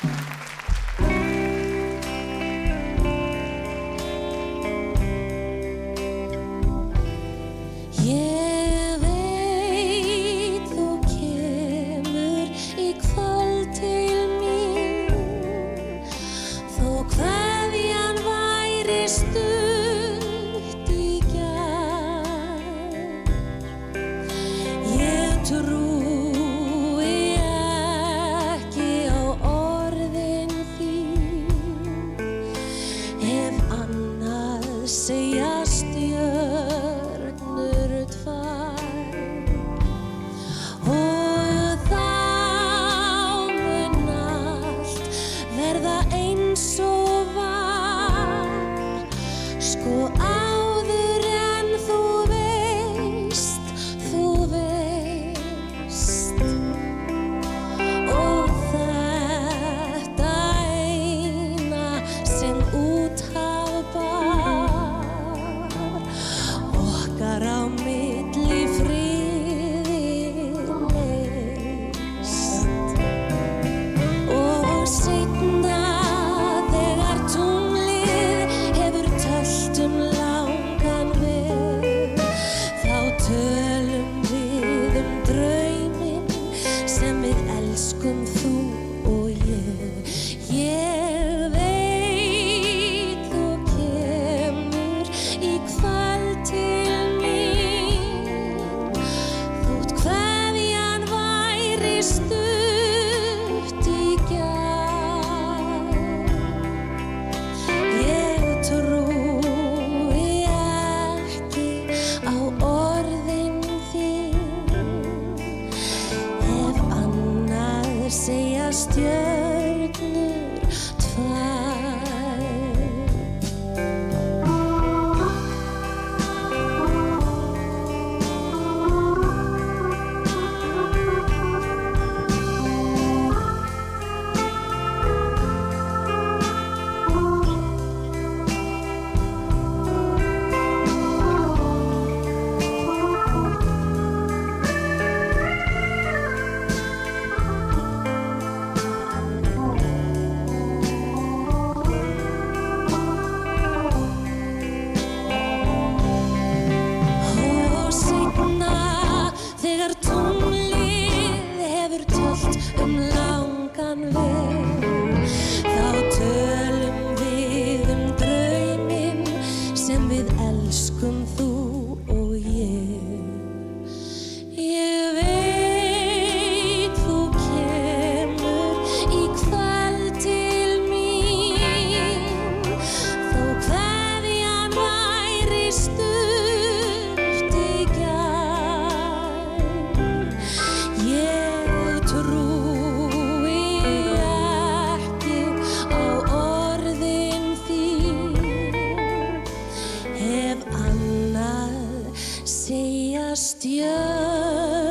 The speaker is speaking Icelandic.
Ég veit þú kemur í kvöld til mín, þó kveðjan væri stutt í gær. Ég trúi ekki á orðin þín, ef annað segja stjörnur tvær. Og þá mun allt verða eins og var, sko áður en þú veist. Og þetta eina sem út af bar, okkar á milli friði leist. Og seinna þegar tunglið hefur töllt langan veg, þá tölum við drauminn sem við elskum, þú og ég. Ég veit þú kemur í kvöld til mín, þótt kveðjan væri stutt í gær. Ég trúi ekki á orðin þín, ef annað segja stjörnur tvær. Og seinna þegar tunglið hefur töllt langan veg, þá tölum við drauminn sem við elskum, þú og ég. Ég veit þú kemur í kvöld til mín, þó kveðjan væri stutt í gær. Ég trúi ekki á orðin þín, ef annað segja stjörnur